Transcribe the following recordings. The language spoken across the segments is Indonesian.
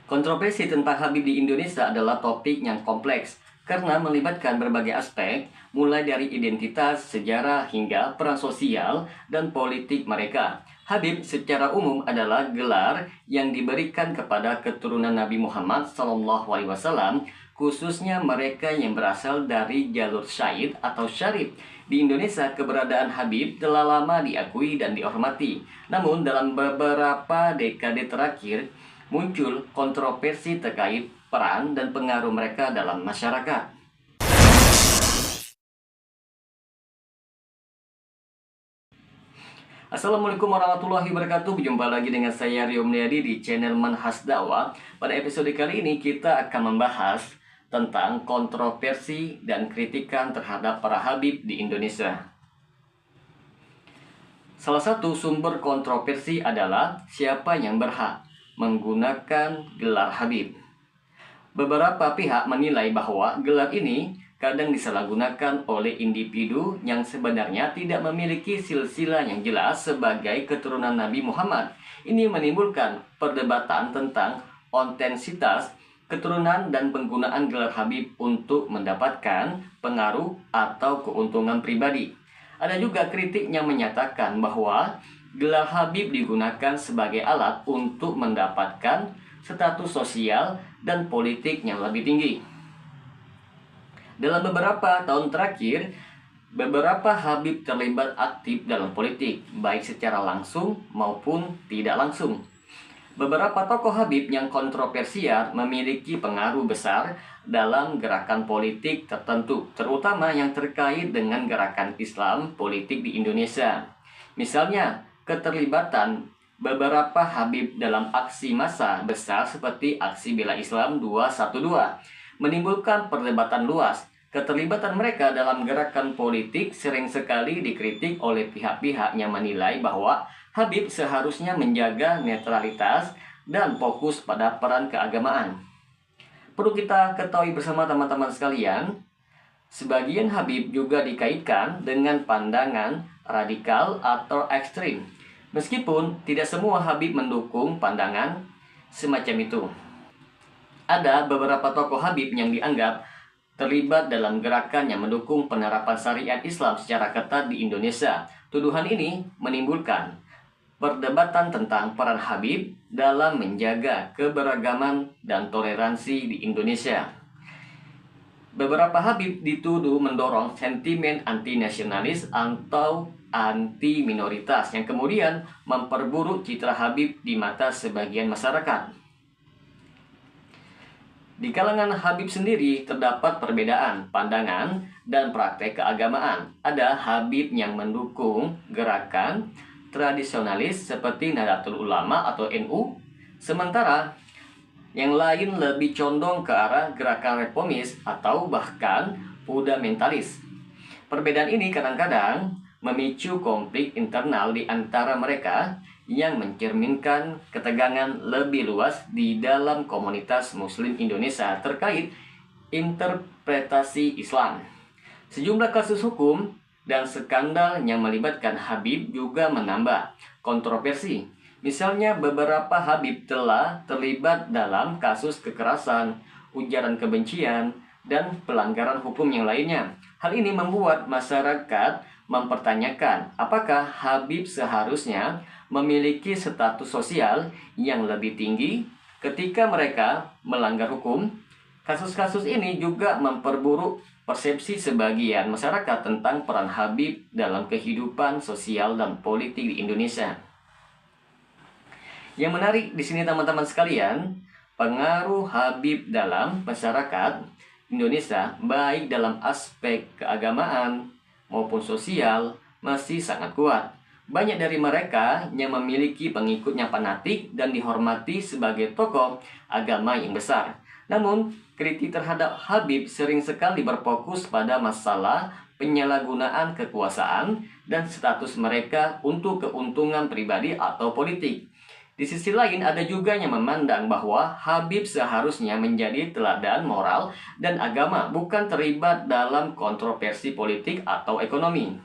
Kontroversi tentang Habib di Indonesia adalah topik yang kompleks karena melibatkan berbagai aspek, mulai dari identitas, sejarah, hingga peran sosial dan politik mereka. Habib secara umum adalah gelar yang diberikan kepada keturunan Nabi Muhammad SAW, khususnya mereka yang berasal dari jalur Syed atau Syarif. Di Indonesia, keberadaan Habib telah lama diakui dan dihormati. Namun, dalam beberapa dekade terakhir, muncul kontroversi terkait peran dan pengaruh mereka dalam masyarakat. Assalamualaikum warahmatullahi wabarakatuh. Berjumpa lagi dengan saya Rio Mulyadi di channel Manhaj Dakwah. Pada episode kali ini kita akan membahas tentang kontroversi dan kritikan terhadap para Habib di Indonesia. Salah satu sumber kontroversi adalah siapa yang berhak menggunakan gelar Habib. Beberapa pihak menilai bahwa gelar ini kadang disalahgunakan oleh individu yang sebenarnya tidak memiliki silsilah yang jelas sebagai keturunan Nabi Muhammad. Ini menimbulkan perdebatan tentang otentisitas keturunan dan penggunaan gelar Habib untuk mendapatkan pengaruh atau keuntungan pribadi. Ada juga kritik yang menyatakan bahwa gelar Habib digunakan sebagai alat untuk mendapatkan status sosial dan politik yang lebih tinggi. Dalam beberapa tahun terakhir, beberapa Habib terlibat aktif dalam politik, baik secara langsung maupun tidak langsung. Beberapa tokoh Habib yang kontroversial memiliki pengaruh besar dalam gerakan politik tertentu, terutama yang terkait dengan gerakan Islam politik di Indonesia. Misalnya, keterlibatan beberapa Habib dalam aksi massa besar seperti aksi bela Islam 212 menimbulkan perdebatan luas. Keterlibatan mereka dalam gerakan politik sering sekali dikritik oleh pihak-pihak yang menilai bahwa Habib seharusnya menjaga netralitas dan fokus pada peran keagamaan. Perlu kita ketahui bersama teman-teman sekalian, sebagian Habib juga dikaitkan dengan pandangan radikal atau ekstrim. Meskipun tidak semua Habib mendukung pandangan semacam itu. Ada beberapa tokoh Habib yang dianggap terlibat dalam gerakan yang mendukung penerapan syariat Islam secara ketat di Indonesia. Tuduhan ini menimbulkan perdebatan tentang peran Habib dalam menjaga keberagaman dan toleransi di Indonesia. Beberapa Habib dituduh mendorong sentimen anti-nasionalis atau anti-minoritas yang kemudian memperburuk citra Habib di mata sebagian masyarakat. Di kalangan Habib sendiri terdapat perbedaan pandangan dan praktek keagamaan. Ada Habib yang mendukung gerakan tradisionalis seperti Nahdlatul Ulama atau NU, sementara yang lain lebih condong ke arah gerakan reformis atau bahkan fundamentalis. Perbedaan ini kadang-kadang memicu konflik internal di antara mereka yang mencerminkan ketegangan lebih luas di dalam komunitas Muslim Indonesia terkait interpretasi Islam. Sejumlah kasus hukum dan skandal yang melibatkan Habib juga menambah kontroversi. Misalnya, beberapa Habib telah terlibat dalam kasus kekerasan, ujaran kebencian, dan pelanggaran hukum yang lainnya. Hal ini membuat masyarakat mempertanyakan apakah Habib seharusnya memiliki status sosial yang lebih tinggi ketika mereka melanggar hukum. Kasus-kasus ini juga memperburuk persepsi sebagian masyarakat tentang peran Habib dalam kehidupan sosial dan politik di Indonesia. Yang menarik di sini teman-teman sekalian, pengaruh Habib dalam masyarakat Indonesia baik dalam aspek keagamaan maupun sosial masih sangat kuat. Banyak dari mereka yang memiliki pengikutnya fanatik dan dihormati sebagai tokoh agama yang besar. Namun, kritik terhadap Habib sering sekali berfokus pada masalah penyalahgunaan kekuasaan dan status mereka untuk keuntungan pribadi atau politik. Di sisi lain, ada juga yang memandang bahwa Habib seharusnya menjadi teladan moral dan agama, bukan terlibat dalam kontroversi politik atau ekonomi.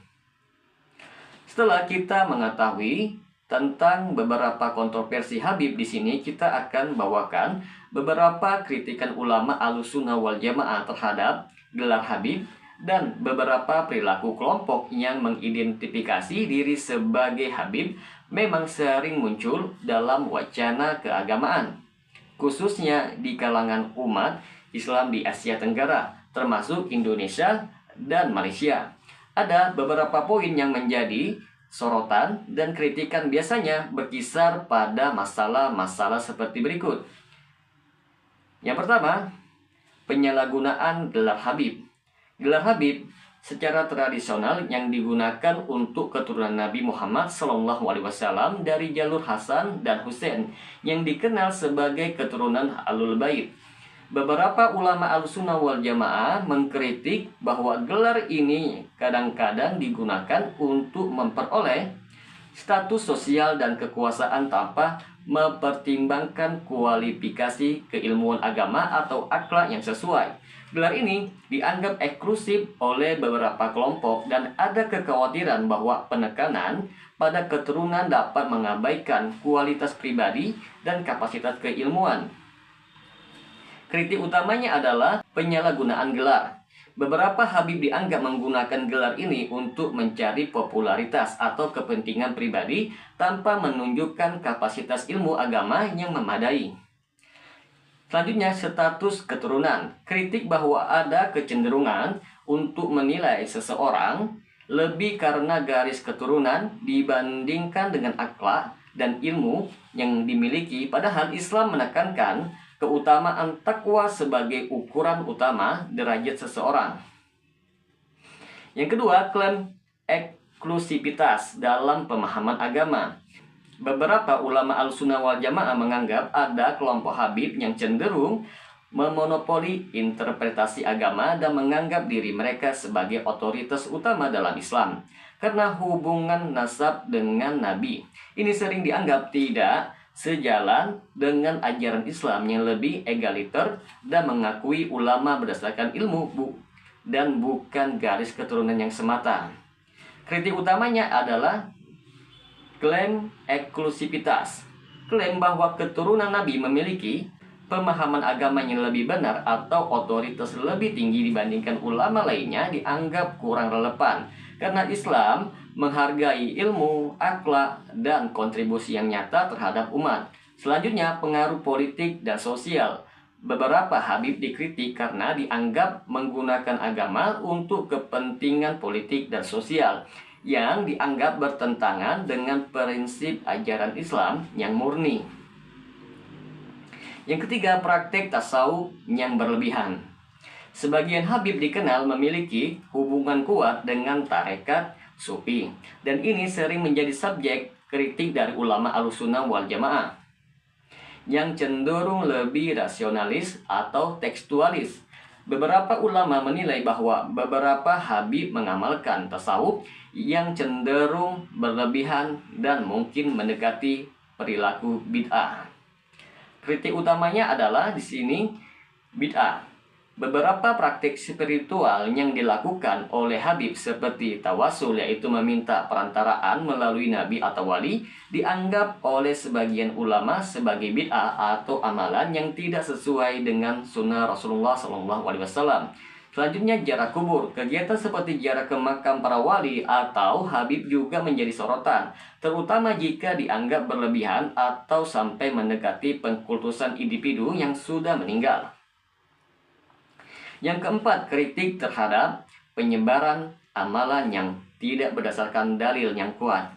Setelah kita mengetahui Tentang beberapa kontroversi Habib di sini kita akan bawakan beberapa kritikan ulama Ahlussunnah wal Jamaah terhadap gelar Habib dan beberapa perilaku kelompok yang mengidentifikasi diri sebagai Habib memang sering muncul dalam wacana keagamaan, khususnya di kalangan umat Islam di Asia Tenggara, termasuk Indonesia dan Malaysia. Ada beberapa poin yang menjadi sorotan dan kritikan biasanya berkisar pada masalah-masalah seperti berikut. Yang pertama, penyalahgunaan gelar Habib. Gelar Habib secara tradisional yang digunakan untuk keturunan Nabi Muhammad SAW dari jalur Hasan dan Husain yang dikenal sebagai keturunan Ahlul Bait. Beberapa ulama Ahlussunnah wal Jamaah mengkritik bahwa gelar ini kadang-kadang digunakan untuk memperoleh status sosial dan kekuasaan tanpa mempertimbangkan kualifikasi keilmuan agama atau akhlak yang sesuai. Gelar ini dianggap eksklusif oleh beberapa kelompok dan ada kekhawatiran bahwa penekanan pada keturunan dapat mengabaikan kualitas pribadi dan kapasitas keilmuan. Kritik utamanya adalah penyalahgunaan gelar. Beberapa Habib dianggap menggunakan gelar ini untuk mencari popularitas atau kepentingan pribadi tanpa menunjukkan kapasitas ilmu agama yang memadai. Selanjutnya, status keturunan. Kritik bahwa ada kecenderungan untuk menilai seseorang lebih karena garis keturunan dibandingkan dengan akhlak dan ilmu yang dimiliki, padahal Islam menekankan keutamaan takwa sebagai ukuran utama derajat seseorang. Yang kedua, klaim eksklusivitas dalam pemahaman agama. Beberapa ulama Ahlussunnah wal Jamaah menganggap ada kelompok Habib yang cenderung memonopoli interpretasi agama dan menganggap diri mereka sebagai otoritas utama dalam Islam karena hubungan nasab dengan Nabi. Ini sering dianggap tidak sejalan dengan ajaran Islam yang lebih egaliter dan mengakui ulama berdasarkan ilmu dan bukan garis keturunan yang semata. Kritik utamanya adalah klaim eksklusivitas. Klaim bahwa keturunan Nabi memiliki pemahaman agama yang lebih benar atau otoritas lebih tinggi dibandingkan ulama lainnya dianggap kurang relevan karena Islam menghargai ilmu, akhlak, dan kontribusi yang nyata terhadap umat. Selanjutnya, pengaruh politik dan sosial. Beberapa Habib dikritik karena dianggap menggunakan agama untuk kepentingan politik dan sosial yang dianggap bertentangan dengan prinsip ajaran Islam yang murni. Yang ketiga, praktek tasawuf yang berlebihan. Sebagian Habib dikenal memiliki hubungan kuat dengan tarekat Sufi, dan ini sering menjadi subjek kritik dari ulama Ahlussunnah wal Jamaah yang cenderung lebih rasionalis atau tekstualis. Beberapa ulama menilai bahwa beberapa Habib mengamalkan tasawuf yang cenderung berlebihan dan mungkin mendekati perilaku bid'ah. Kritik utamanya adalah di sini bid'ah. Beberapa praktik spiritual yang dilakukan oleh Habib seperti tawasul, yaitu meminta perantaraan melalui nabi atau wali, dianggap oleh sebagian ulama sebagai bid'ah atau amalan yang tidak sesuai dengan sunnah Rasulullah SAW. Selanjutnya, ziarah kubur. Kegiatan seperti ziarah ke makam para wali atau Habib juga menjadi sorotan, terutama jika dianggap berlebihan atau sampai mendekati pengkultusan individu yang sudah meninggal. Yang keempat, kritik terhadap penyebaran amalan yang tidak berdasarkan dalil yang kuat.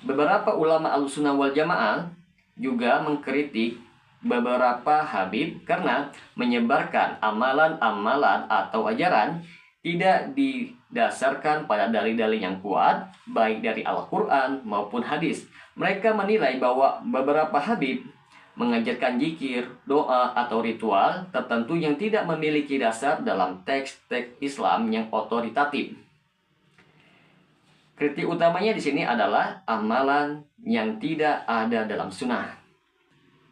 Beberapa ulama Ahlussunnah wal Jamaah juga mengkritik beberapa Habib karena menyebarkan amalan-amalan atau ajaran tidak didasarkan pada dalil-dalil yang kuat, baik dari Al-Quran maupun hadis. Mereka menilai bahwa beberapa Habib mengajarkan zikir, doa, atau ritual tertentu yang tidak memiliki dasar dalam teks-teks Islam yang otoritatif. Kritik utamanya di sini adalah amalan yang tidak ada dalam sunnah.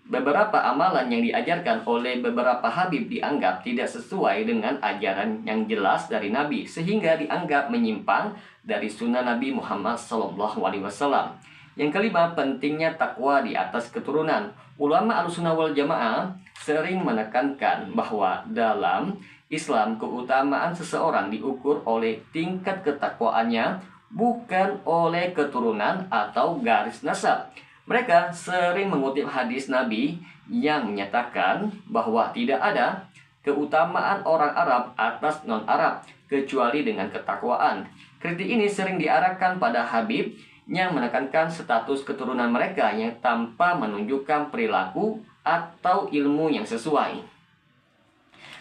Beberapa amalan yang diajarkan oleh beberapa Habib dianggap tidak sesuai dengan ajaran yang jelas dari Nabi, sehingga dianggap menyimpang dari sunnah Nabi Muhammad SAW. Yang kelima, pentingnya takwa di atas keturunan. Ulama Ahlussunnah wal Jamaah sering menekankan bahwa dalam Islam keutamaan seseorang diukur oleh tingkat ketakwaannya, bukan oleh keturunan atau garis nasab. Mereka sering mengutip hadis Nabi yang menyatakan bahwa tidak ada keutamaan orang Arab atas non-Arab kecuali dengan ketakwaan. Kritik ini sering diarahkan pada Habib yang menekankan status keturunan mereka yang tanpa menunjukkan perilaku atau ilmu yang sesuai.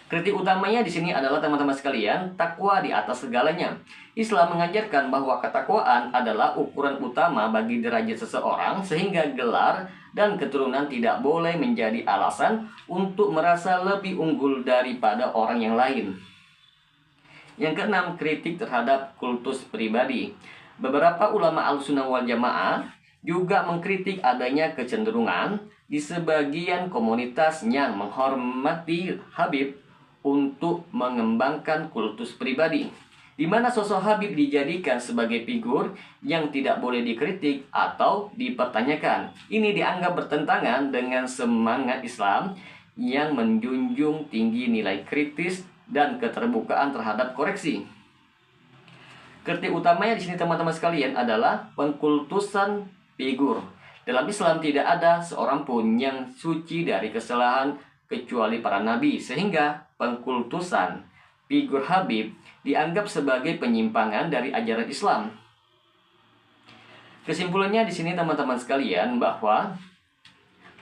Kritik utamanya di sini adalah, teman-teman sekalian, takwa di atas segalanya. Islam mengajarkan bahwa ketakwaan adalah ukuran utama bagi derajat seseorang, sehingga gelar dan keturunan tidak boleh menjadi alasan untuk merasa lebih unggul daripada orang yang lain. Yang keenam, kritik terhadap kultus pribadi. Beberapa ulama Ahlussunnah wal Jamaah juga mengkritik adanya kecenderungan di sebagian komunitas yang menghormati Habib untuk mengembangkan kultus pribadi, di mana sosok Habib dijadikan sebagai figur yang tidak boleh dikritik atau dipertanyakan. Ini dianggap bertentangan dengan semangat Islam yang menjunjung tinggi nilai kritis dan keterbukaan terhadap koreksi. Kritik utamanya di sini, teman-teman sekalian, adalah pengkultusan figur. Dalam Islam tidak ada seorang pun yang suci dari kesalahan kecuali para nabi, sehingga pengkultusan figur Habib dianggap sebagai penyimpangan dari ajaran Islam. Kesimpulannya di sini, teman-teman sekalian, bahwa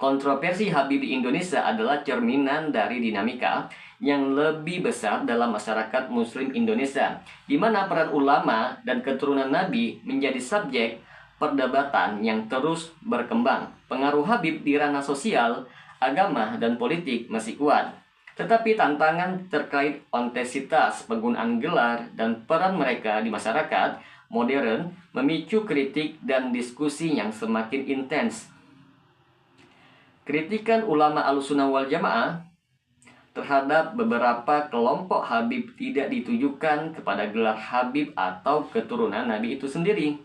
kontroversi Habib di Indonesia adalah cerminan dari dinamika yang lebih besar dalam masyarakat Muslim Indonesia, di mana peran ulama dan keturunan Nabi menjadi subjek perdebatan yang terus berkembang. Pengaruh Habib di ranah sosial, agama, dan politik masih kuat, tetapi tantangan terkait ontesitas penggunaan gelar dan peran mereka di masyarakat modern memicu kritik dan diskusi yang semakin intens. Kritikan ulama Ahlussunnah wal Jamaah terhadap beberapa kelompok Habib tidak ditujukan kepada gelar Habib atau keturunan Nabi itu sendiri,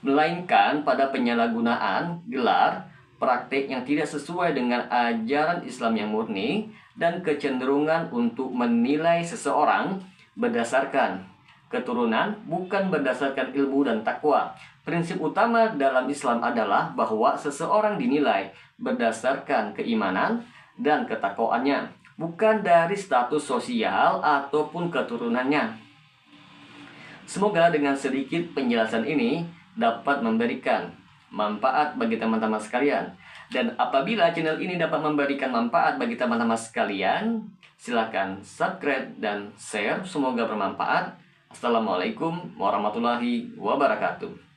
melainkan pada penyalahgunaan gelar, praktik yang tidak sesuai dengan ajaran Islam yang murni, dan kecenderungan untuk menilai seseorang berdasarkan keturunan, bukan berdasarkan ilmu dan takwa. Prinsip utama dalam Islam adalah bahwa seseorang dinilai berdasarkan keimanan dan ketakwaannya, bukan dari status sosial ataupun keturunannya. Semoga dengan sedikit penjelasan ini dapat memberikan manfaat bagi teman-teman sekalian. Dan apabila channel ini dapat memberikan manfaat bagi teman-teman sekalian, silakan subscribe dan share. Semoga bermanfaat. Assalamualaikum warahmatullahi wabarakatuh.